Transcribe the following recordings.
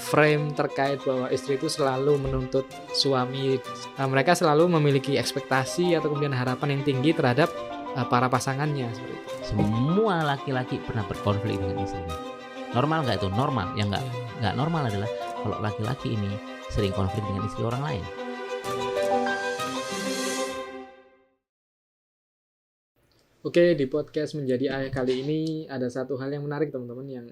frame terkait bahwa istri itu selalu menuntut suami, mereka selalu memiliki ekspektasi atau kemudian harapan yang tinggi terhadap para pasangannya seperti itu. Semua laki-laki pernah berkonflik dengan istrinya. Normal nggak itu? Normal. Yang nggak normal adalah kalau laki-laki ini sering konflik dengan istri orang lain. Oke, di podcast Menjadi Ayah kali ini ada satu hal yang menarik teman-teman yang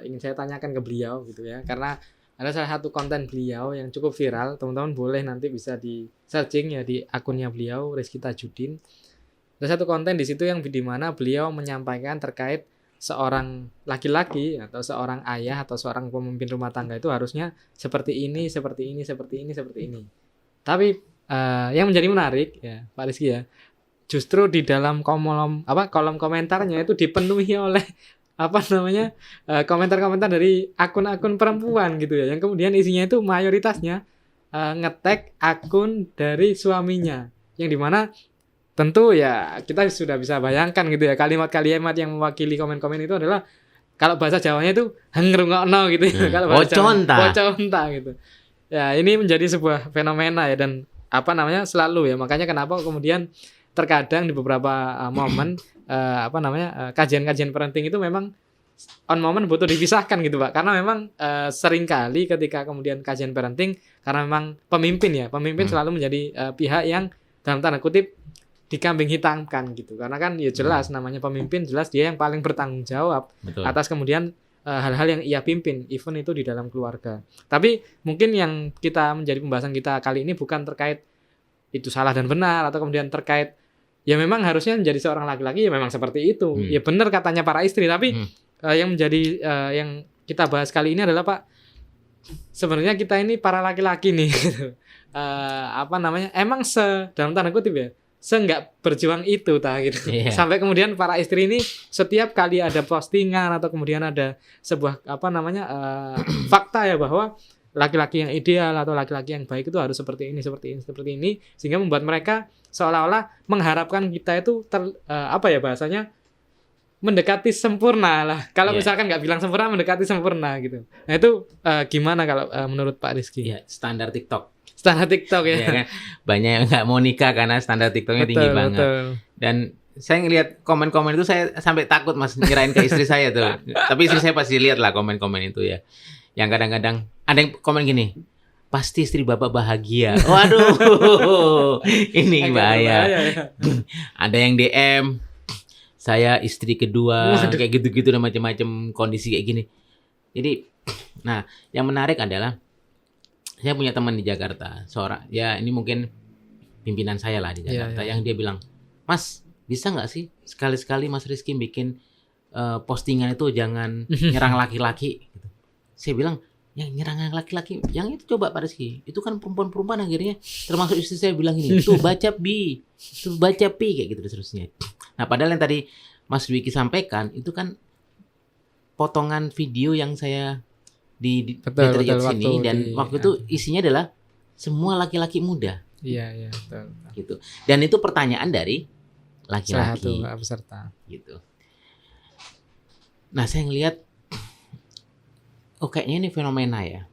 ingin saya tanyakan ke beliau gitu ya. Karena ada salah satu konten beliau yang cukup viral, teman-teman boleh nanti bisa di searching ya di akunnya beliau, Rizky Tajudin. Ada satu konten di situ yang di mana beliau menyampaikan terkait seorang laki-laki atau seorang ayah atau seorang pemimpin rumah tangga itu harusnya seperti ini, seperti ini, seperti ini, seperti ini. Tapi yang menjadi menarik ya Pak Rizky ya, justru di dalam kolom komentarnya itu dipenuhi oleh komentar-komentar dari akun-akun perempuan gitu ya, yang kemudian isinya itu mayoritasnya nge-tag akun dari suaminya, yang dimana tentu ya kita sudah bisa bayangkan gitu ya, kalimat-kalimat yang mewakili komen-komen itu adalah kalau bahasa Jawanya itu hengrungokno gitu ya, kalau bahasa Poconta gitu ya. Ini menjadi sebuah fenomena ya, dan selalu ya, makanya kenapa kemudian terkadang di beberapa momen kajian-kajian parenting itu memang on moment butuh dipisahkan gitu Pak, karena memang seringkali ketika kemudian kajian parenting, karena memang pemimpin selalu menjadi pihak yang dalam tanda kutip dikambing hitamkan gitu, karena kan ya jelas namanya pemimpin, jelas dia yang paling bertanggung jawab atas kemudian hal-hal yang ia pimpin, even itu di dalam keluarga. Tapi mungkin yang kita menjadi pembahasan kita kali ini bukan terkait itu salah dan benar, atau kemudian terkait ya memang harusnya menjadi seorang laki-laki ya memang seperti itu. Ya benar katanya para istri, tapi yang menjadi yang kita bahas kali ini adalah Pak, sebenarnya kita ini para laki-laki nih emang dalam tanda kutip ya, nggak berjuang itu gitu. Sampai kemudian para istri ini setiap kali ada postingan atau kemudian ada sebuah fakta ya bahwa laki-laki yang ideal atau laki-laki yang baik itu harus seperti ini, sehingga membuat mereka seolah-olah mengharapkan kita itu mendekati sempurna lah. Kalau misalkan nggak bilang sempurna, mendekati sempurna gitu. Nah itu gimana kalau menurut Pak Rizky? Ya, standar TikTok ya. Kan? Banyak yang nggak mau nikah karena standar TikToknya tinggi banget. Dan saya ngelihat komen-komen itu saya sampai takut Mas nyerahin ke istri saya tuh. Tapi istri saya pasti lihat lah komen-komen itu ya. Yang kadang-kadang ada yang komen gini, pasti istri bapak bahagia. Waduh, ini bahaya. Ada yang DM, saya istri kedua, kayak gitu-gitu dan macam-macam kondisi kayak gini. Jadi, nah yang menarik adalah saya punya teman di Jakarta, seorang ya ini mungkin pimpinan saya lah di Jakarta, yang dia bilang, Mas bisa nggak sih sekali-sekali Mas Rizky bikin postingan itu jangan nyerang laki-laki. Gitu. Saya bilang, yang nyerang laki-laki, yang itu coba Pak Rizky, itu kan perempuan-perempuan akhirnya, termasuk istri saya bilang ini, tuh baca Pi, kayak gitu dan seterusnya. Nah padahal yang tadi Mas Dwiki sampaikan, itu kan potongan video yang saya di sini, dan waktu itu isinya adalah semua laki-laki muda. Iya, betul. Gitu. Dan itu pertanyaan dari laki-laki. Salah satu peserta. Gitu. Nah saya ngelihat, kayaknya ini fenomena ya.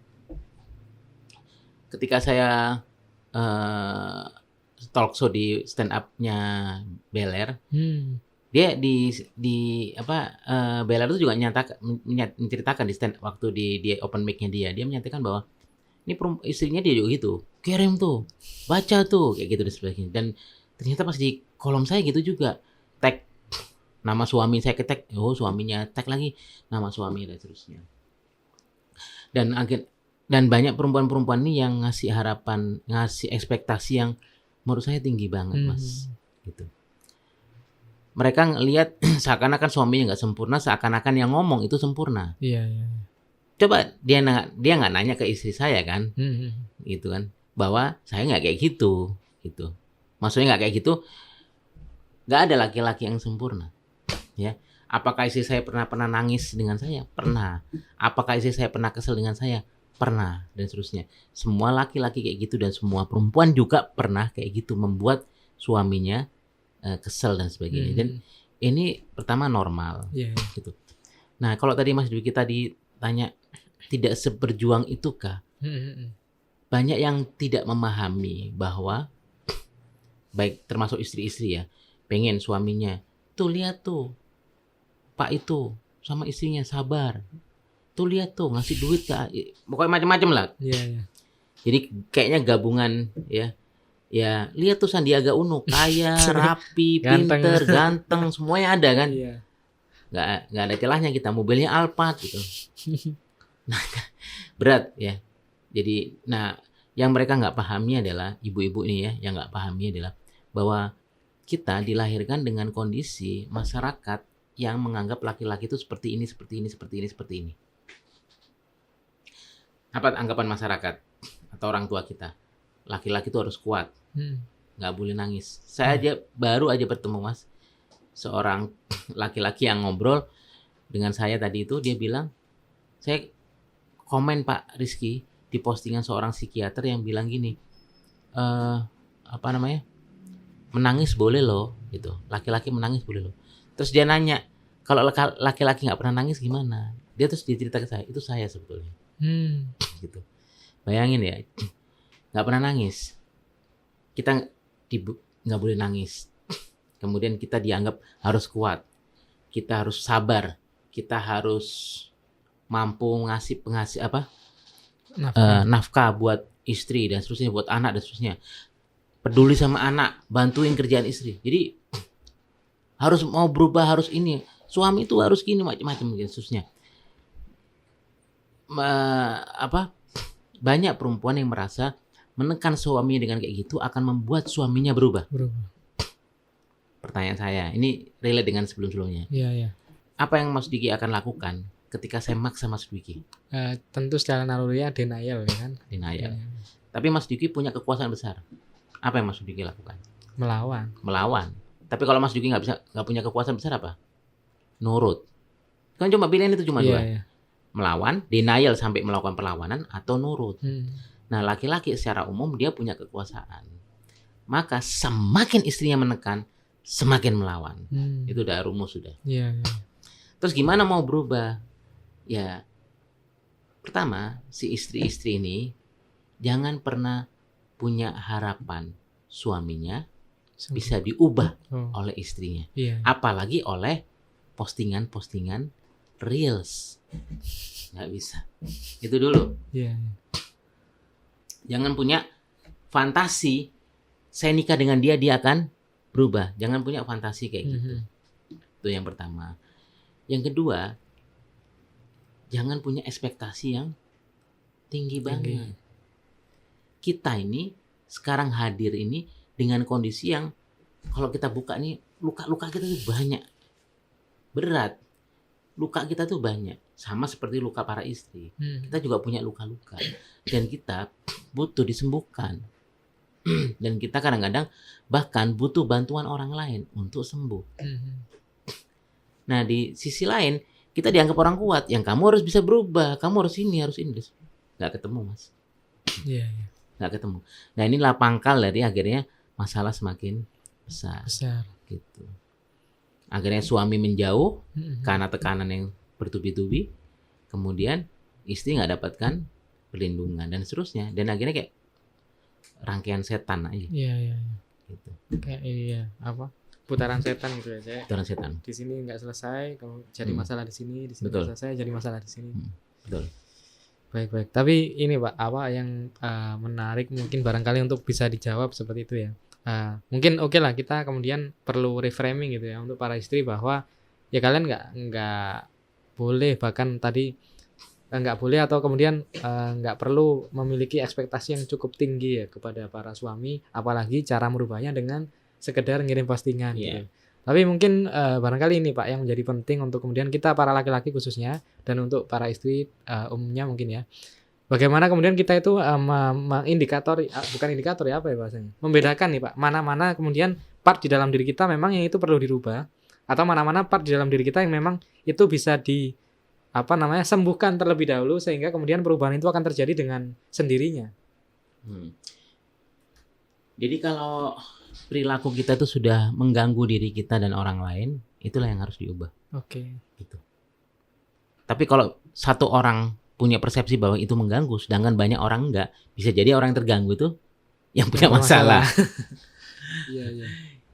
Ketika saya talk show di stand up-nya Beler, dia Beler itu juga menceritakan di stand waktu di open mic-nya dia menyatakan bahwa ini istrinya dia juga gitu, kirim tuh, baca tuh, kayak gitu dan sebagainya. Dan ternyata pas di kolom saya gitu juga, tag nama suami saya, tag, suaminya tag lagi nama suami dan seterusnya. Dan banyak perempuan-perempuan ini yang ngasih harapan, ngasih ekspektasi yang menurut saya tinggi banget, Mas. Gitu. Mereka ngelihat seakan-akan suaminya nggak sempurna, seakan-akan yang ngomong itu sempurna. Iya. Coba dia nggak nanya ke istri saya kan, gitu kan, bahwa saya nggak kayak gitu. Maksudnya nggak kayak gitu, nggak ada laki-laki yang sempurna, ya. Apakah istri saya pernah nangis dengan saya? Pernah. Apakah istri saya pernah kesel dengan saya? Pernah, dan seterusnya. Semua laki-laki kayak gitu, dan semua perempuan juga pernah kayak gitu, membuat suaminya kesel dan sebagainya. Dan ini pertama normal, gitu. Nah, kalau tadi Mas Dwiki tadi tanya, tidak seberjuang itukah? Banyak yang tidak memahami bahwa baik termasuk istri-istri ya, pengen suaminya tuh lihat tuh Pak itu sama istrinya sabar, tuh lihat tuh ngasih duit pokoknya macam-macam lah. Iya. Jadi kayaknya gabungan ya. Ya lihat tuh Sandiaga Uno kaya, rapi, pinter, ganteng, semuanya ada kan. Iya. Nggak ada celahnya kita, mobilnya Alphard gitu. Nah, berat ya. Jadi yang mereka nggak pahami adalah ibu-ibu nih ya, yang nggak pahami adalah bahwa kita dilahirkan dengan kondisi masyarakat yang menganggap laki-laki itu seperti ini. Apa anggapan masyarakat atau orang tua kita? Laki-laki itu harus kuat, nggak boleh nangis. Saya baru aja bertemu Mas, seorang laki-laki yang ngobrol dengan saya tadi itu, dia bilang, saya komen Pak Rizky di postingan seorang psikiater yang bilang gini, menangis boleh loh, gitu. Laki-laki menangis boleh loh. Terus dia nanya, kalau laki-laki nggak pernah nangis gimana? Dia terus cerita ke saya, itu saya sebetulnya. Gitu. Bayangin ya, nggak pernah nangis. Kita nggak boleh nangis. Kemudian kita dianggap harus kuat, kita harus sabar, kita harus mampu ngasih nafkah buat istri dan seterusnya, buat anak dan seterusnya. Peduli sama anak, bantuin kerjaan istri. Jadi harus mau berubah, harus ini. Suami itu harus gini, macam-macam dan seterusnya. Banyak perempuan yang merasa menekan suaminya dengan kayak gitu akan membuat suaminya berubah. Pertanyaan saya, ini relate dengan sebelum-sebelumnya. Iya. Apa yang Mas Diki akan lakukan ketika saya maksa Mas Diki? Tentu secara naluriah denial ya kan. Denial. Tapi Mas Diki punya kekuasaan besar. Apa yang Mas Diki lakukan? Melawan. Tapi kalau Mas Diki nggak punya kekuasaan besar apa? Nurut. Kan cuma pilihan itu cuma dua. Iya. Melawan, denial sampai melakukan perlawanan, atau nurut. Nah, laki-laki secara umum dia punya kekuasaan. Maka semakin istrinya menekan, semakin melawan. Itu udah rumus sudah. Iya. Terus gimana mau berubah? Ya, pertama si istri-istri ini jangan pernah punya harapan suaminya bisa diubah oleh istrinya. Iya. Apalagi oleh postingan-postingan reels. Nggak bisa. Itu dulu. Iya. Jangan punya fantasi saya nikah dengan dia akan berubah. Jangan punya fantasi kayak gitu. Itu yang pertama. Yang kedua, jangan punya ekspektasi yang tinggi banget. Kita ini sekarang hadir ini dengan kondisi yang kalau kita buka nih luka-luka kita tuh banyak. Berat. Luka kita tuh banyak. Sama seperti luka para istri. Kita juga punya luka-luka. Dan kita butuh disembuhkan. Dan kita kadang-kadang bahkan butuh bantuan orang lain untuk sembuh. Nah di sisi lain kita dianggap orang kuat, yang kamu harus bisa berubah, kamu harus ini. Nggak ketemu Mas. Iya. Nggak ketemu. Nah inilah pangkal dari akhirnya masalah semakin besar. Gitu. Akhirnya suami menjauh karena tekanan yang bertubi-tubi, kemudian istri nggak dapatkan perlindungan dan seterusnya, dan akhirnya kayak rangkaian setan aja. Iya. Gitu. Kayak putaran setan gitu ya. Putaran setan. Di sini nggak selesai, kalau jadi masalah di sini nggak selesai, jadi masalah di sini. Betul. Baik. Tapi ini Pak, apa yang menarik mungkin barangkali untuk bisa dijawab seperti itu ya. Mungkin oke lah kita kemudian perlu reframing gitu ya untuk para istri bahwa ya kalian nggak boleh, bahkan tadi nggak boleh atau kemudian nggak perlu memiliki ekspektasi yang cukup tinggi ya kepada para suami, apalagi cara merubahnya dengan sekedar ngirim postingan gitu. Tapi mungkin barangkali ini Pak yang menjadi penting untuk kemudian kita para laki-laki khususnya dan untuk para istri umumnya mungkin ya. Bagaimana kemudian kita itu membedakan nih Pak, mana-mana kemudian part di dalam diri kita memang yang itu perlu dirubah, atau mana-mana part di dalam diri kita yang memang itu bisa sembuhkan terlebih dahulu sehingga kemudian perubahan itu akan terjadi dengan sendirinya. Jadi kalau perilaku kita itu sudah mengganggu diri kita dan orang lain, itulah yang harus diubah. Oke. Gitu. Tapi kalau satu orang punya persepsi bahwa itu mengganggu, sedangkan banyak orang enggak. Bisa jadi orang yang terganggu itu yang punya masalah. Iya, iya.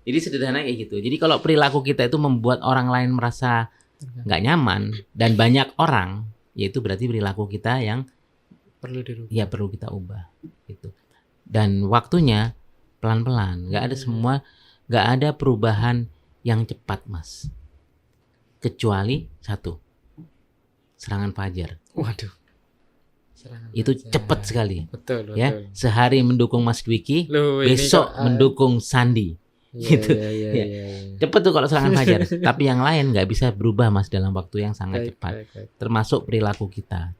Jadi sederhana kayak gitu. Jadi kalau perilaku kita itu membuat orang lain merasa nggak nyaman dan banyak orang, yaitu berarti perilaku kita yang Perlu dirubah. ya perlu kita ubah gitu. Dan waktunya pelan-pelan, nggak ada perubahan yang cepat, Mas. Kecuali satu, serangan fajar. Waduh. Serangan Itu fajar. cepat sekali. Betul, Ya, betul. sehari mendukung Mas Dwiki, Loh, ini besok kok, mendukung Sandi. iya, gitu. Iya, iya, Ya. iya, iya. Cepet tuh kalau serangan fajar. Tapi yang lain nggak bisa berubah, Mas, dalam waktu yang sangat Baik, cepat. baik. Termasuk perilaku kita.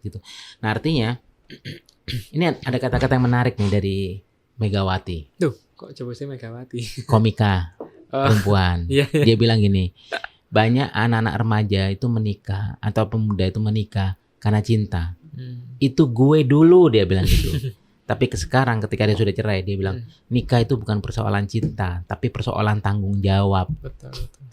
Gitu. Nah, artinya ini ada kata-kata yang menarik nih dari Megawati, Duh, kok coba sih Megawati? komika Oh, perempuan. iya, iya. Dia bilang gini, banyak anak-anak remaja itu menikah atau pemuda itu menikah karena cinta. Itu gue dulu, dia bilang gitu. Tapi sekarang ketika dia sudah cerai, dia bilang nikah itu bukan persoalan cinta, tapi persoalan tanggung jawab. Betul, betul.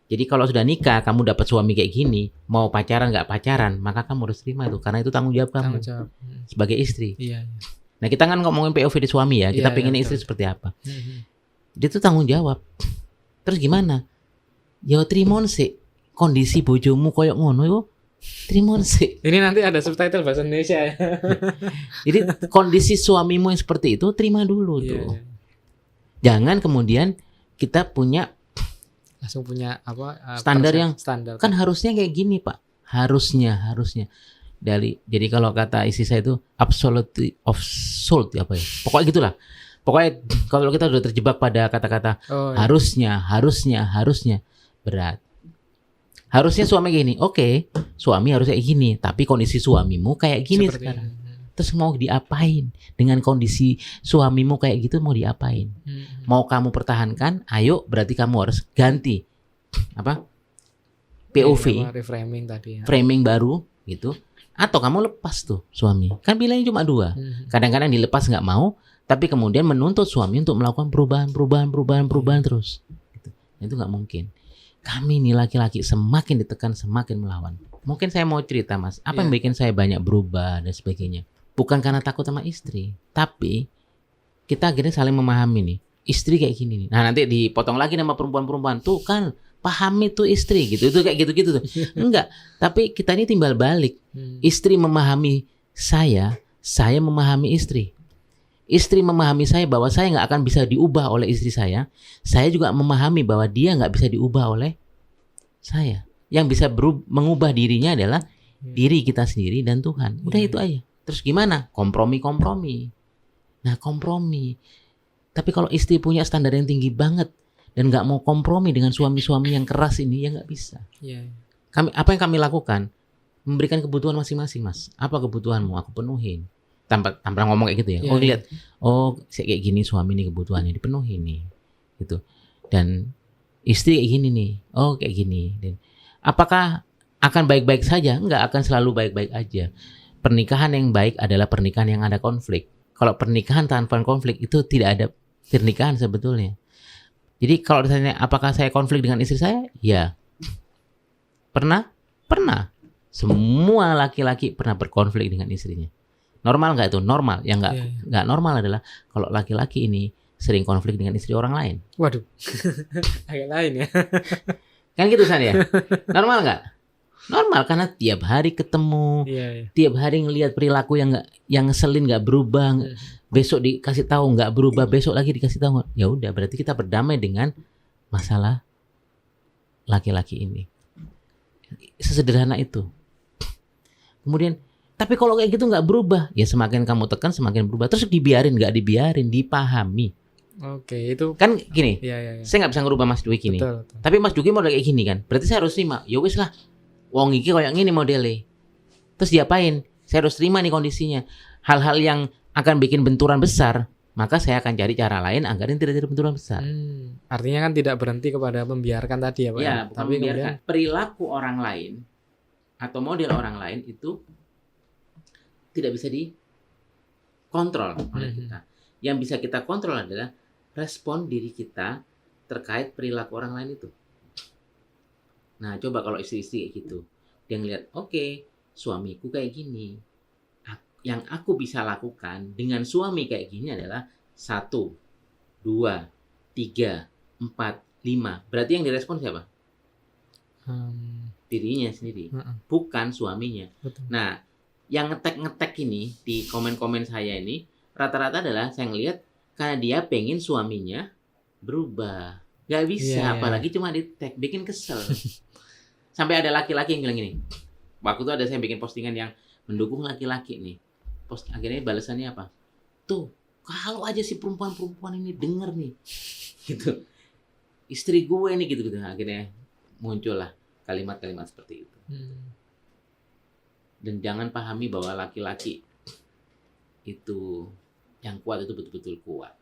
Jadi kalau sudah nikah, kamu dapat suami kayak gini, mau pacaran nggak pacaran, maka kamu harus terima itu, karena itu tanggung jawab kamu Tanggung jawab. sebagai istri. Iya, iya. Nah, kita kan ngomongin POV di suami ya, kita Iya, pengen iya, istri betul. seperti apa. Dia tuh tanggung jawab. Terus gimana? Ya trimon sih, kondisi bojomu koyok ngono yo, trimon sih. Ini nanti ada subtitle bahasa Indonesia ya. Jadi kondisi suamimu yang seperti itu terima dulu Iya, tuh. iya. Jangan kemudian kita punya Langsung punya apa? Standar yang standar. kan harusnya kayak gini, Pak. Harusnya. Jadi kalau kata istri saya itu absolute of soul apa ya? Pokoknya gitulah. Pokoknya kalau kita udah terjebak pada kata-kata Oh, iya. harusnya berat. Harusnya suami gini, oke, suami harus kayak gini, tapi kondisi suamimu kayak gini Seperti sekarang. ini. Terus mau diapain? Dengan kondisi suamimu kayak gitu mau diapain? Mau kamu pertahankan? Ayo, berarti kamu harus ganti apa? POV, Apa, reframing tadi ya. framing baru gitu. Atau kamu lepas tuh suami. Kan pilihannya cuma dua. Kadang-kadang dilepas nggak mau, tapi kemudian menuntut suami untuk melakukan perubahan terus. Gitu. Itu nggak mungkin. Kami nih laki-laki semakin ditekan semakin melawan. Mungkin saya mau cerita, Mas, apa yang bikin saya banyak berubah dan sebagainya. Bukan karena takut sama istri, tapi kita akhirnya saling memahami nih. Istri kayak gini nih. Nah, nanti dipotong lagi sama perempuan-perempuan. Tuh kan, pahami tuh istri gitu. Itu kayak gitu-gitu tuh. Enggak, tapi kita ini timbal balik. Istri memahami saya memahami istri. Istri memahami saya bahwa saya nggak akan bisa diubah oleh istri saya juga memahami bahwa dia nggak bisa diubah oleh saya. Yang bisa mengubah dirinya adalah diri kita sendiri dan Tuhan. Udah itu aja. Terus gimana? Kompromi. Nah, kompromi. Tapi kalau istri punya standar yang tinggi banget dan nggak mau kompromi dengan suami-suami yang keras ini, ya nggak bisa. Iya. Apa yang kami lakukan? Memberikan kebutuhan masing-masing, Mas. Apa kebutuhanmu? Aku penuhin. Tanpa ngomong kayak gitu ya. Iya, Lihat. Oh, kayak gini suami nih kebutuhannya dipenuhi nih. Gitu. Dan istri kayak gini nih. Oh, kayak gini. Dan apakah akan baik-baik saja? Enggak akan selalu baik-baik aja. Pernikahan yang baik adalah pernikahan yang ada konflik. Kalau pernikahan tanpa konflik itu tidak ada pernikahan sebetulnya. Jadi kalau ditanya apakah saya konflik dengan istri saya? Ya. Pernah? Semua laki-laki pernah berkonflik dengan istrinya. Normal nggak itu? Normal. Yang nggak normal adalah kalau laki-laki ini sering konflik dengan istri orang lain. Waduh. Agak lain ya. Kan gitu San ya? Normal nggak? Normal karena tiap hari ketemu, tiap hari ngelihat perilaku yang ngeselin nggak berubah, besok dikasih tahu nggak berubah, besok lagi dikasih tahu. Ya udah, berarti kita berdamai dengan masalah laki-laki ini. Sesederhana itu. Kemudian, tapi kalau kayak gitu nggak berubah, ya semakin kamu tekan semakin berubah. Terus nggak dibiarin, dipahami. Oke, itu kan gini. Iya. Saya nggak bisa ngerubah Mas Dwiki nih. Betul. Tapi Mas Dwiki model kayak gini kan. Berarti saya harus terima. Ya wis lah. Wong iki kayak gini modelnya. Terus diapain? Saya harus terima nih kondisinya. Hal-hal yang akan bikin benturan besar, maka saya akan cari cara lain agar tidak terjadi benturan besar. Artinya kan tidak berhenti kepada membiarkan tadi ya Pak. Ya, Tapi membiarkan. kemudian Perilaku orang lain atau model orang lain itu tidak bisa dikontrol oleh kita. Yang bisa kita kontrol adalah respon diri kita terkait perilaku orang lain itu. Nah, coba kalau istri-istri kayak gitu. Dia ngeliat, oke, suamiku kayak gini. Yang aku bisa lakukan dengan suami kayak gini adalah 1, 2, 3, 4, 5. Berarti yang direspon siapa? Dirinya sendiri, bukan suaminya. Betul. Nah, yang ngetek ini di komen-komen saya ini rata-rata adalah saya ngelihat karena dia pengen suaminya berubah. Gak bisa, apalagi cuma di tag, bikin kesel. Sampai ada laki-laki yang bilang gini. Waktu itu ada saya bikin postingan yang mendukung laki-laki nih. Akhirnya balasannya apa? Tuh, kalau aja si perempuan-perempuan ini denger nih, gitu. Istri gue nih gitu-gitu. Akhirnya muncullah kalimat-kalimat seperti itu. Dan jangan pahami bahwa laki-laki itu yang kuat itu betul-betul kuat.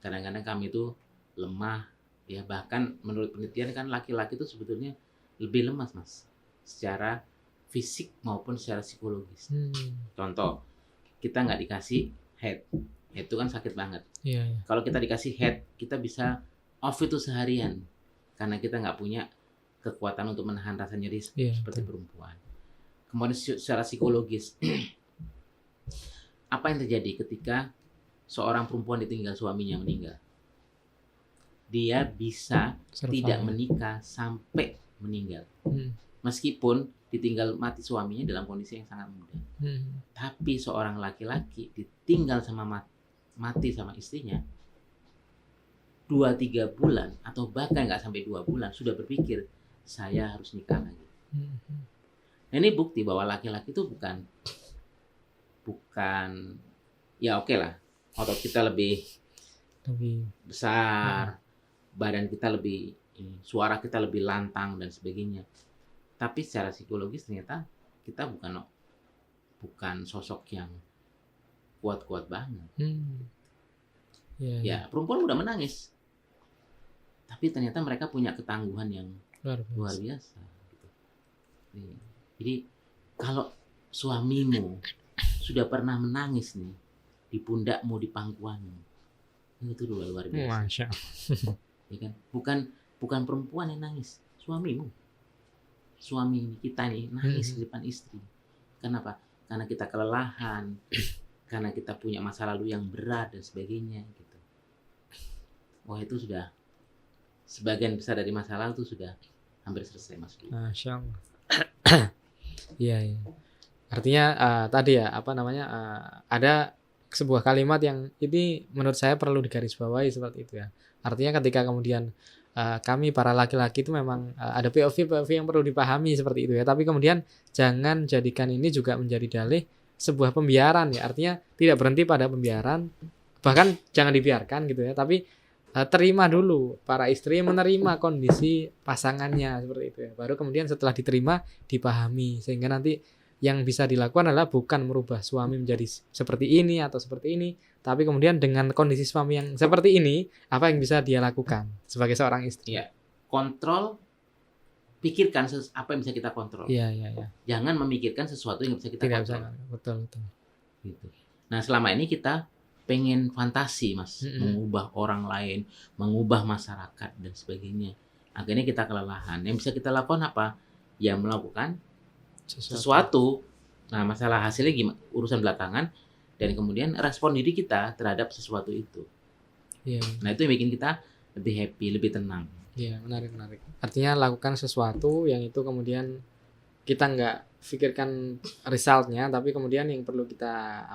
Kadang-kadang kami itu lemah, ya bahkan menurut penelitian kan laki-laki itu sebetulnya lebih lemah, Mas, secara fisik maupun secara psikologis. Contoh, kita nggak dikasih head itu kan sakit banget. Kalau kita dikasih head, kita bisa off itu seharian karena kita nggak punya kekuatan untuk menahan rasa nyeri seperti perempuan. Kemudian secara psikologis, apa yang terjadi ketika seorang perempuan ditinggal suaminya meninggal? Dia bisa tidak menikah sampai meninggal. Meskipun ditinggal mati suaminya dalam kondisi yang sangat muda. Tapi seorang laki-laki ditinggal mati sama istrinya 2-3 bulan atau bahkan nggak sampai 2 bulan sudah berpikir saya harus nikah lagi. Nah, ini bukti bahwa laki-laki itu bukan ya oke lah, otot kita lebih besar, badan kita lebih, suara kita lebih lantang dan sebagainya. Tapi secara psikologis ternyata kita bukan sosok yang kuat-kuat banget. Ya, perempuan udah menangis. Tapi ternyata mereka punya ketangguhan yang luar biasa. Gitu. Jadi kalau suamimu sudah pernah menangis nih di pundakmu, di pangkuanmu, itu luar biasa. Ya kan? Bukan perempuan yang nangis, suamimu. Suami kita nih nangis di depan istri. Kenapa? Karena kita kelelahan, karena kita punya masa lalu yang berat dan sebagainya gitu. Wah, itu sudah sebagian besar dari masalah itu sudah hampir selesai, Mas. Masya Allah. Iya. Artinya tadi ya ada sebuah kalimat yang ini menurut saya perlu digarisbawahi seperti itu ya. Artinya ketika kemudian kami para laki-laki itu memang ada POV yang perlu dipahami seperti itu ya. Tapi kemudian jangan jadikan ini juga menjadi dalih sebuah pembiaran ya. Artinya tidak berhenti pada pembiaran, bahkan jangan dibiarkan gitu ya. Tapi terima dulu, para istri menerima kondisi pasangannya seperti itu ya. Baru kemudian setelah diterima dipahami, sehingga nanti yang bisa dilakukan adalah bukan merubah suami menjadi seperti ini atau seperti ini, tapi kemudian dengan kondisi suami yang seperti ini, apa yang bisa dia lakukan sebagai seorang istri? Ya, kontrol, pikirkan apa yang bisa kita kontrol. Iya. Jangan memikirkan sesuatu yang bisa kita kontrol. Betul. Gitu. Nah, selama ini kita pengen fantasi, Mas, mengubah orang lain, mengubah masyarakat dan sebagainya. Akhirnya kita kelelahan. Yang bisa kita lakukan apa? Ya melakukan sesuatu. Nah, masalah hasilnya urusan belakangan, dan kemudian respon diri kita terhadap sesuatu itu. Iya. Nah, itu yang bikin kita lebih happy, lebih tenang. Iya, menarik. Artinya lakukan sesuatu yang itu kemudian kita nggak pikirkan resultnya, tapi kemudian yang perlu kita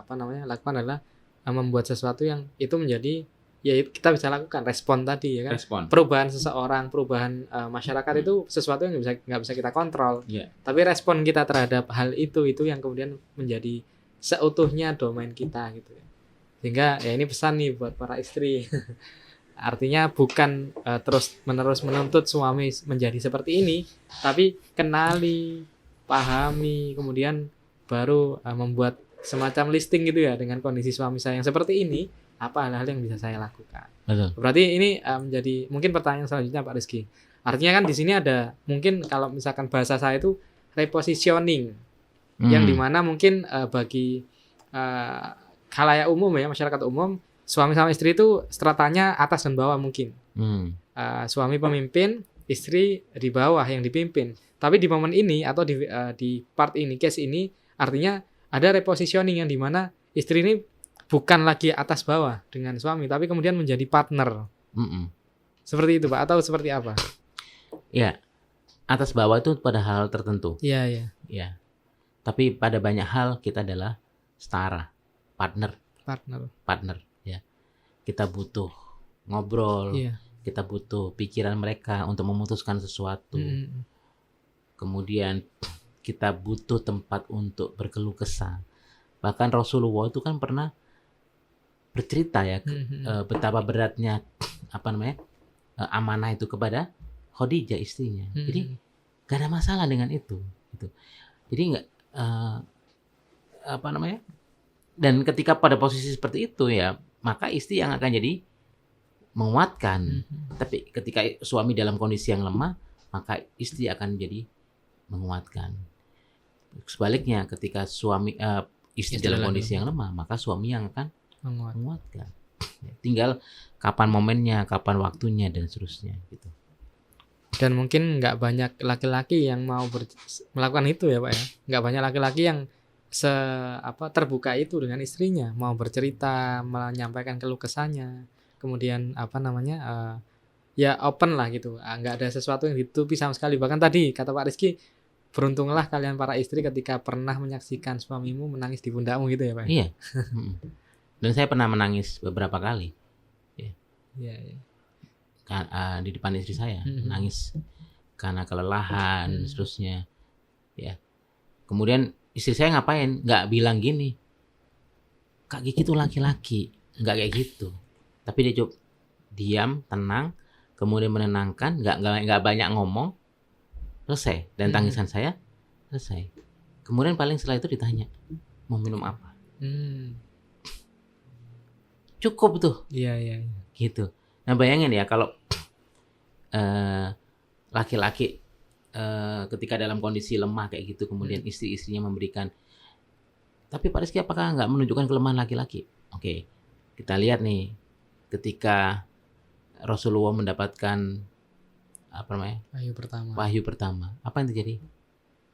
lakukan adalah membuat sesuatu yang itu menjadi ya kita bisa lakukan respon tadi ya kan. Perubahan seseorang, perubahan masyarakat itu sesuatu yang nggak bisa kita kontrol. Tapi respon kita terhadap hal itu yang kemudian menjadi seutuhnya domain kita gitu ya. Sehingga ya ini pesan nih buat para istri. Artinya bukan terus-menerus menuntut suami menjadi seperti ini, tapi kenali, pahami, kemudian baru membuat semacam listing gitu ya dengan kondisi suami saya yang seperti ini, apa hal-hal yang bisa saya lakukan. Betul. Berarti ini menjadi mungkin pertanyaan selanjutnya Pak Rizky. Artinya kan di sini ada mungkin kalau misalkan bahasa saya itu repositioning, yang dimana mungkin bagi khalayak umum ya, masyarakat umum, suami sama istri itu stratanya atas dan bawah mungkin. Suami pemimpin, istri di bawah yang dipimpin. Tapi di momen ini atau di part ini, case ini, artinya ada repositioning yang dimana istri ini bukan lagi atas bawah dengan suami, tapi kemudian menjadi partner. Seperti itu Pak, atau seperti apa? Ya, atas bawah itu pada hal tertentu. Iya. Ya. Tapi pada banyak hal kita adalah setara, partner. Ya. Kita butuh ngobrol, kita butuh pikiran mereka untuk memutuskan sesuatu. Kemudian kita butuh tempat untuk berkeluh kesah. Bahkan Rasulullah itu kan pernah bercerita ya betapa beratnya amanah itu kepada Khadijah istrinya. Jadi gak ada masalah dengan itu gitu. Jadi nggak dan ketika pada posisi seperti itu ya, maka istri yang akan jadi menguatkan. Tapi ketika suami dalam kondisi yang lemah, maka istri akan jadi menguatkan. Sebaliknya ketika istri dalam kondisi yang lemah, maka suami yang akan menguatkan. Tinggal kapan momennya, kapan waktunya, dan seterusnya gitu. Dan mungkin nggak banyak laki-laki yang mau melakukan itu ya Pak ya. Nggak banyak laki-laki yang terbuka itu dengan istrinya, mau bercerita, menyampaikan keluh kesahnya, kemudian ya open lah gitu. Nggak ada sesuatu yang ditutupi sama sekali. Bahkan tadi kata Pak Rizky, beruntunglah kalian para istri ketika pernah menyaksikan suamimu menangis di pundakmu gitu ya Pak. Iya. Dan saya pernah menangis beberapa kali. Iya. Di depan istri saya, menangis karena kelelahan, seterusnya. Ya. Kemudian istri saya ngapain? Nggak bilang gini, Kak Kiki tuh laki-laki, nggak kayak gitu. Tapi dia coba diam, tenang, kemudian menenangkan, nggak banyak ngomong, selesai. Dan tangisan saya selesai. Kemudian paling setelah itu ditanya, mau minum apa? Cukup tuh. Iya. Gitu. Nah bayangin ya kalau laki-laki ketika dalam kondisi lemah kayak gitu, kemudian istri-istrinya memberikan. Tapi Pak Rizky apakah nggak menunjukkan kelemahan laki-laki? Oke, kita lihat nih ketika Rasulullah mendapatkan wahyu pertama, apa yang terjadi?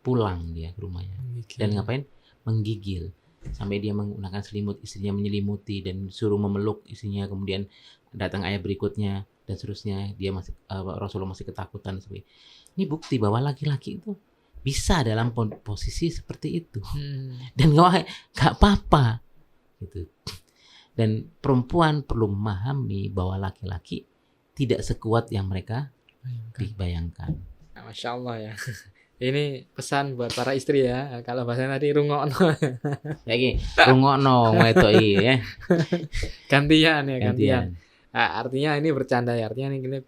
Pulang dia ke rumahnya. Dan ngapain? Menggigil. Sampai dia menggunakan selimut, istrinya menyelimuti dan suruh memeluk istrinya. Kemudian datang ayat berikutnya dan seterusnya, Rasulullah masih ketakutan. Ini bukti bahwa laki-laki itu bisa dalam posisi seperti itu. Dan nggak apa-apa gitu. Dan perempuan perlu memahami bahwa laki-laki tidak sekuat yang mereka dibayangkan. Masya Allah ya. Ini pesan buat para istri ya. Kalau bahasanya tadi rungokno. Lagi rungokno wedoi ya. Gantian. Nah, artinya ini bercanda ya. Artinya ini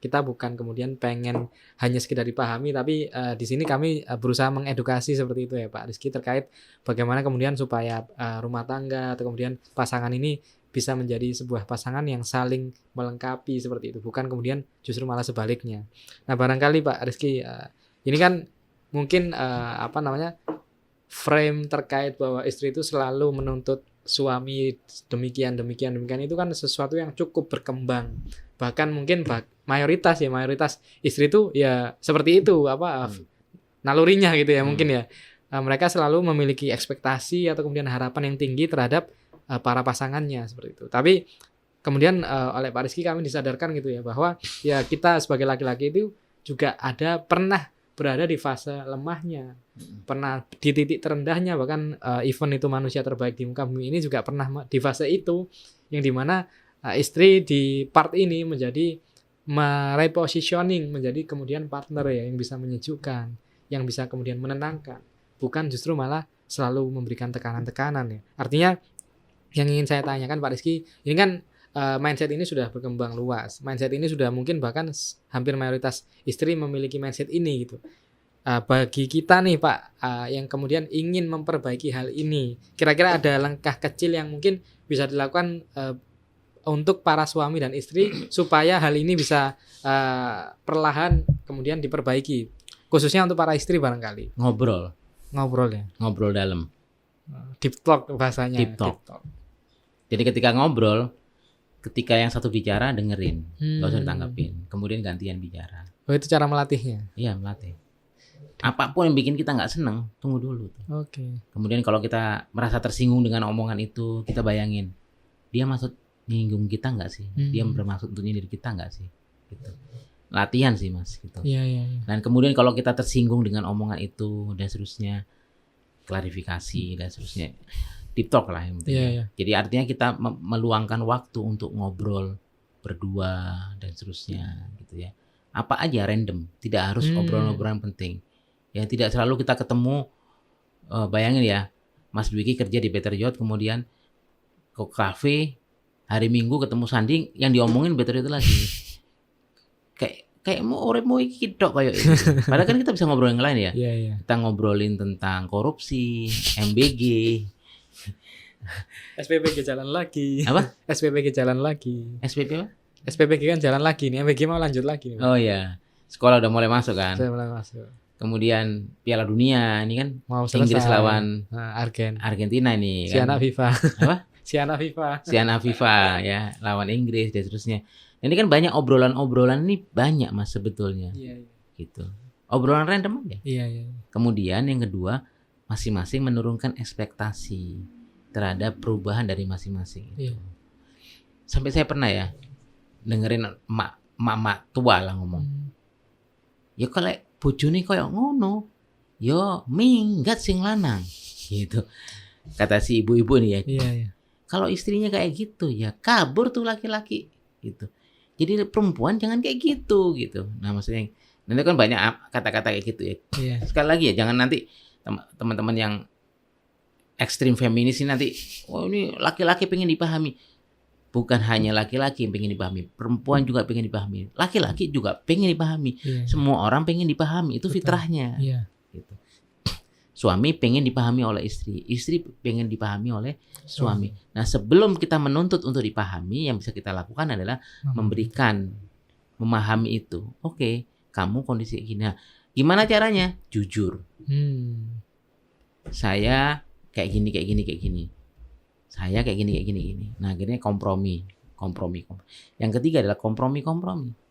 kita bukan kemudian pengen hanya sekedar dipahami, tapi di sini kami berusaha mengedukasi seperti itu ya Pak Rizky, terkait bagaimana kemudian supaya rumah tangga atau kemudian pasangan ini bisa menjadi sebuah pasangan yang saling melengkapi seperti itu, bukan kemudian justru malah sebaliknya. Nah barangkali Pak Rizky, ini kan mungkin frame terkait bahwa istri itu selalu menuntut suami demikian itu kan sesuatu yang cukup berkembang. Bahkan mungkin mayoritas istri itu ya seperti itu nalurinya gitu ya mungkin ya. Mereka selalu memiliki ekspektasi atau kemudian harapan yang tinggi terhadap para pasangannya seperti itu. Tapi kemudian oleh Pak Rizky kami disadarkan gitu ya bahwa ya kita sebagai laki-laki itu juga pernah berada di fase lemahnya, pernah di titik terendahnya, bahkan even itu manusia terbaik di muka bumi ini juga pernah di fase itu, yang dimana istri di part ini menjadi merepositioning menjadi kemudian partner ya, yang bisa menyejukkan, yang bisa kemudian menenangkan, bukan justru malah selalu memberikan tekanan-tekanan ya. Artinya yang ingin saya tanyakan Pak Rizky, ini kan mindset ini sudah berkembang luas. Mindset ini sudah mungkin bahkan hampir mayoritas istri memiliki mindset ini gitu. Bagi kita nih Pak, yang kemudian ingin memperbaiki hal ini, kira-kira ada langkah kecil yang mungkin bisa dilakukan untuk para suami dan istri supaya hal ini bisa perlahan kemudian diperbaiki, khususnya untuk para istri barangkali. Ngobrol ya. Ngobrol dalam. Deep talk bahasanya. Deep talk. Jadi ketika ngobrol, ketika yang satu bicara dengerin, nggak usah ditanggapin, kemudian gantian bicara. Oh itu cara melatihnya? Iya melatih. Apapun yang bikin kita nggak seneng, tunggu dulu. Oke. Kemudian kalau kita merasa tersinggung dengan omongan itu, kita bayangin, dia maksud nyinggung kita nggak sih? Dia bermaksud untuk nyindir kita nggak sih? Gitu. Latihan sih Mas. Gitu. Iya. Dan kemudian kalau kita tersinggung dengan omongan itu dan seterusnya, klarifikasi dan seterusnya, deep talk lah yang penting. Iya. Jadi artinya kita meluangkan waktu untuk ngobrol berdua dan seterusnya, gitu ya. Apa aja random, tidak harus obrolan-obrolan penting. Ya tidak selalu kita ketemu, bayangin ya, Mas Dwiki kerja di Better Yacht, kemudian ke kafe, hari Minggu ketemu Sandi, yang diomongin Better Yacht lagi. Kayak mau iki tok kayak ini. Padahal kan kita bisa ngobrol yang lain ya. Iya. Kita ngobrolin tentang korupsi, MBG. SPPG jalan lagi. Apa? SPPG jalan lagi. SPP apa? SPPG kan jalan lagi nih. MBG mau lanjut lagi nih. Oh iya. Sekolah udah mulai masuk kan. Saya mulai masuk. Kemudian Piala Dunia ini kan Mau selesai. Inggris lawan Argentina ini Si kan. anak FIFA. Apa? Si anak FIFA Ya, lawan Inggris dan seterusnya. Ini kan banyak obrolan ini banyak Mas sebetulnya. Iya. Gitu. Obrolan random aja. Iya. Kemudian yang kedua, masing-masing menurunkan ekspektasi terhadap perubahan dari masing-masing itu. Iya. Sampai saya pernah ya dengerin emak tua lah ngomong. Ya kalau bojone koyo ngono, yo minggat sing lanang. Gitu. Kata si ibu-ibu nih ya. Iya. Kalau istrinya kayak gitu ya kabur tuh laki-laki gitu. Jadi perempuan jangan kayak gitu. Nah, maksudnya nanti kan banyak kata-kata kayak gitu ya. Iya. Sekali lagi ya jangan nanti teman-teman yang ekstrim feminis ini nanti ini laki-laki pengen dipahami. Bukan hanya laki-laki yang pengen dipahami, perempuan juga pengen dipahami, laki-laki juga pengen dipahami. Iya. Semua orang pengen dipahami, itu fitrahnya. Iya. Gitu. Suami pengen dipahami oleh istri pengen dipahami oleh suami. Nah, sebelum kita menuntut untuk dipahami, yang bisa kita lakukan adalah memahami itu. Oke, kamu kondisi gini. Nah, gimana caranya? Jujur. Saya kayak gini. Saya kayak gini. Nah, akhirnya kompromi. Yang ketiga adalah kompromi.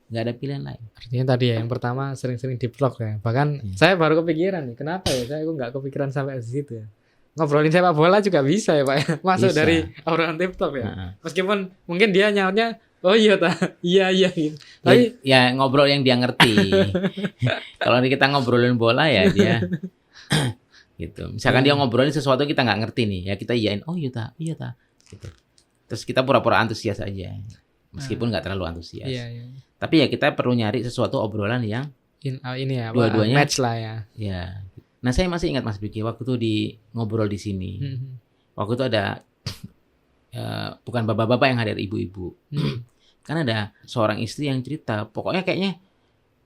Nggak ada pilihan lain. Artinya tadi ya, yang pertama sering-sering deep talk ya. Bahkan saya baru kepikiran nih, kenapa ya saya nggak kepikiran sampai ke situ ya. Ngobrolin sepak bola juga bisa ya Pak ya. Masuk Bisa. dari obrolan deep talk ya. Nah, Meskipun mungkin dia nyautnya, oh iya iya gitu. Tapi ya ngobrol yang dia ngerti. Kalau kita ngobrolin bola ya dia gitu. Misalkan dia ngobrolin sesuatu kita nggak ngerti nih, ya kita iyain, oh iya ta. Gitu. Terus kita pura-pura antusias aja, meskipun nggak terlalu antusias. Iya. Tapi ya kita perlu nyari sesuatu obrolan yang ini ya, dua-duanya match lah ya. Ya. Nah, saya masih ingat Mas Dwiki waktu itu ngobrol di sini. Waktu itu ada bukan bapak-bapak yang hadir, ibu-ibu. Kan ada seorang istri yang cerita, pokoknya kayaknya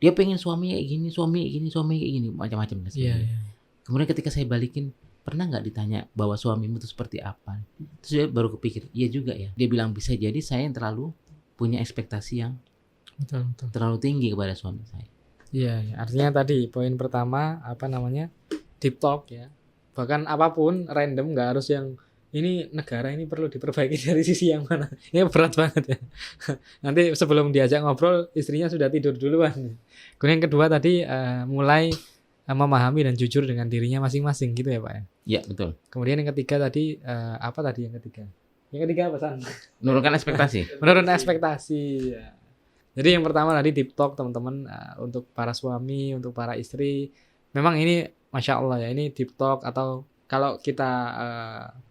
dia pengen suami kayak gini, macam-macam. Iya. Kemudian ketika saya balikin, pernah nggak ditanya bahwa suamimu itu seperti apa? Terus dia baru kepikir, iya juga ya. Dia bilang bisa jadi saya yang terlalu punya ekspektasi yang Betul. terlalu tinggi kepada suami saya. Iya. Artinya tadi poin pertama deep talk ya. Bahkan apapun random, nggak harus yang ini negara ini perlu diperbaiki dari sisi yang mana. Ini berat banget ya. Nanti sebelum diajak ngobrol istrinya sudah tidur duluan. Kemudian yang kedua tadi mulai memahami dan jujur dengan dirinya masing-masing gitu ya Pak ya. Iya, betul. Kemudian yang ketiga tadi apa tadi yang ketiga? Yang ketiga apa San? Menurunkan ekspektasi. Menurunkan ekspektasi. Ya. Jadi yang pertama tadi deep talk teman-teman untuk para suami, untuk para istri. Memang ini Masya Allah ya, ini deep talk atau kalau kita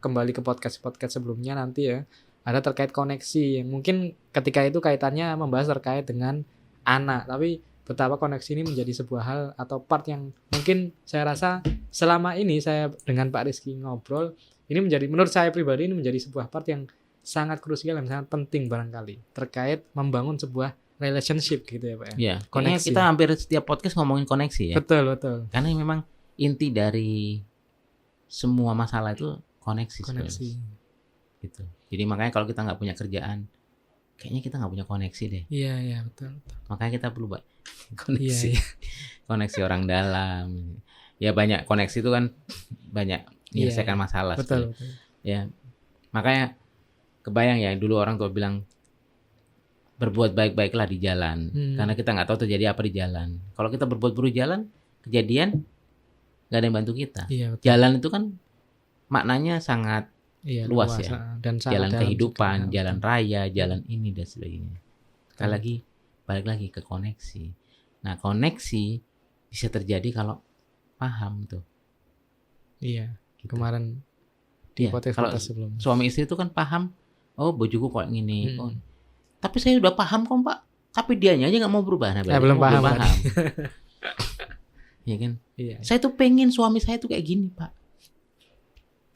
kembali ke podcast sebelumnya nanti ya, ada terkait koneksi yang mungkin ketika itu kaitannya membahas terkait dengan anak, tapi betapa koneksi ini menjadi sebuah hal atau part yang mungkin saya rasa selama ini saya dengan Pak Rizky ngobrol, ini menjadi, menurut saya pribadi ini menjadi sebuah part yang sangat krusial dan sangat penting barangkali terkait membangun sebuah relationship gitu ya Pak ya. Iya, Koneksi. kita hampir setiap podcast ngomongin koneksi ya. Betul. Karena memang inti dari semua masalah itu koneksi. Gitu. Jadi makanya kalau kita nggak punya kerjaan, kayaknya kita nggak punya koneksi deh. Iya betul. Makanya kita perlu koneksi. Iya. Koneksi orang dalam. Ya banyak koneksi itu kan banyak menyelesaikan masalah. Betul. Ya. Makanya kebayang ya dulu orang tua bilang berbuat baik-baiklah di jalan. Karena kita nggak tahu terjadi apa di jalan. Kalau kita berbuat buruk di jalan, kejadian nggak ada yang bantu kita. Iya, betul. Jalan itu kan maknanya sangat Iya, luas ya. dan sangat Jalan dalam kehidupan, juga. jalan raya, jalan ini dan sebagainya. Sekali Betul. lagi balik lagi ke koneksi. Nah, koneksi bisa terjadi kalau paham tuh. Iya. Gitu. Kemarin di Iya, kalau podcast sebelumnya. suami istri itu kan paham, oh bojoku kok gini. Hmm. Oh, tapi saya udah paham kok Pak. Tapi dianya aja nggak mau berubah. Nah, berarti belum kamu paham. Iya kan? Iya. Saya tuh pengen suami saya tuh kayak gini Pak.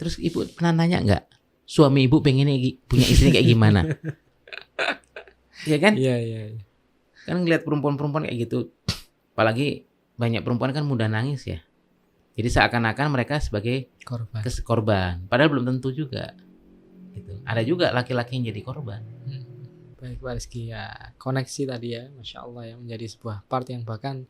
Terus ibu pernah nanya nggak? Suami ibu pengennya punya istri kayak gimana? Iya kan? Iya. Kan ngeliat perempuan-perempuan kayak gitu. Apalagi banyak perempuan kan mudah nangis ya. Jadi seakan-akan mereka sebagai korban. Padahal belum tentu juga. Gitu. Ada juga laki-laki yang jadi korban. Baik Pak Rizky, ya koneksi tadi ya, Masya Allah ya, menjadi sebuah part yang bahkan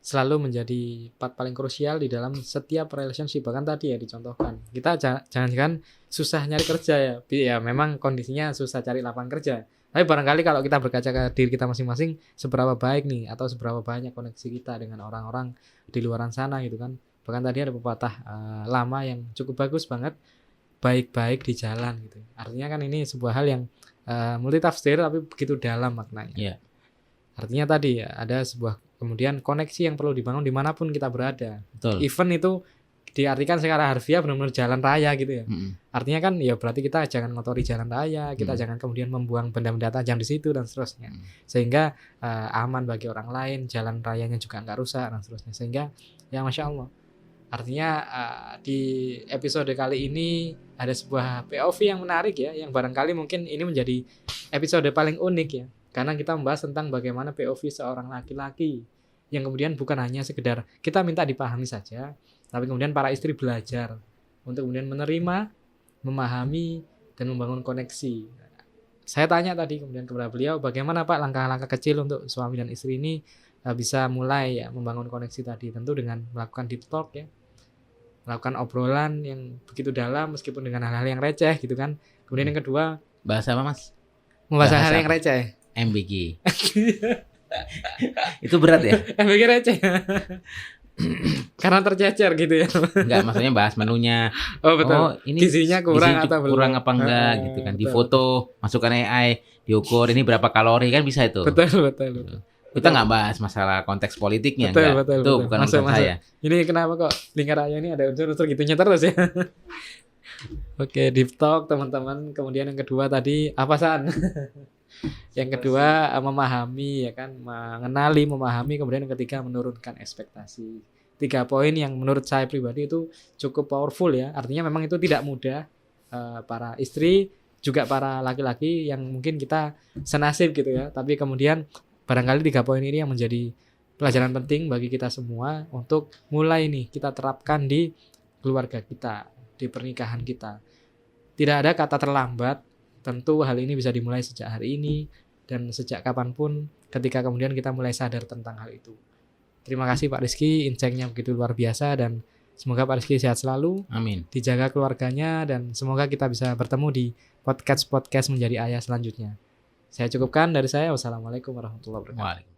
selalu menjadi part paling krusial di dalam setiap relationship. Bahkan tadi ya dicontohkan, kita jangan susah nyari kerja ya memang kondisinya susah cari lapangan kerja. Tapi barangkali kalau kita berkaca ke diri kita masing-masing, seberapa baik nih atau seberapa banyak koneksi kita dengan orang-orang di luaran sana gitu kan. Bahkan tadi ada pepatah lama yang cukup bagus banget, baik-baik di jalan gitu. Artinya kan ini sebuah hal yang multitafsir tapi begitu dalam maknanya. Yeah. Artinya tadi ya ada sebuah kemudian koneksi yang perlu dibangun dimanapun kita berada. Betul. Event itu diartikan secara harfiah benar-benar jalan raya gitu ya. Artinya kan ya berarti kita jangan ngotori jalan raya, kita jangan kemudian membuang benda-benda tajam di situ dan seterusnya. Sehingga aman bagi orang lain, jalan rayanya juga nggak rusak dan seterusnya. Sehingga ya Masya Allah. Artinya di episode kali ini ada sebuah POV yang menarik ya, yang barangkali mungkin ini menjadi episode paling unik ya, karena kita membahas tentang bagaimana POV seorang laki-laki yang kemudian bukan hanya sekedar kita minta dipahami saja, tapi kemudian para istri belajar untuk kemudian menerima, memahami, dan membangun koneksi. Saya tanya tadi kemudian kepada beliau, bagaimana Pak langkah-langkah kecil untuk suami dan istri ini bisa mulai ya membangun koneksi tadi, tentu dengan melakukan deep talk ya, melakukan obrolan yang begitu dalam meskipun dengan hal-hal yang receh gitu kan. Kemudian yang kedua, bahasa apa Mas? Membahas hal yang receh. MBG. Itu berat ya? MBG receh. Karena tercecer gitu ya. Enggak, maksudnya bahas menunya. Oh betul. Oh, ini gizinya kurang atau kurang apa enggak gitu kan. Di foto, masukkan AI, diukur ini berapa kalori kan bisa itu. Betul. Kita nggak bahas masalah konteks politiknya. Betul. Itu bukan urusan saya. Ini kenapa kok lingkar raya ini ada unsur-unsur gitunya terus ya. Oke, deep talk teman-teman. Kemudian yang kedua tadi apa San? Yang kedua memahami ya kan, mengenali, memahami, kemudian yang ketiga menurunkan ekspektasi. 3 poin yang menurut saya pribadi itu cukup powerful ya. Artinya memang itu tidak mudah para istri juga para laki-laki yang mungkin kita senasib gitu ya. Tapi kemudian barangkali 3 poin ini yang menjadi pelajaran penting bagi kita semua untuk mulai nih kita terapkan di keluarga kita, di pernikahan kita. Tidak ada kata terlambat. Tentu hal ini bisa dimulai sejak hari ini dan sejak kapanpun ketika kemudian kita mulai sadar tentang hal itu. Terima kasih Pak Rizky, insight-nya begitu luar biasa dan semoga Pak Rizky sehat selalu. Amin. Dijaga keluarganya dan semoga kita bisa bertemu di podcast menjadi ayah selanjutnya. Saya cukupkan dari saya. Wassalamualaikum warahmatullahi wabarakatuh.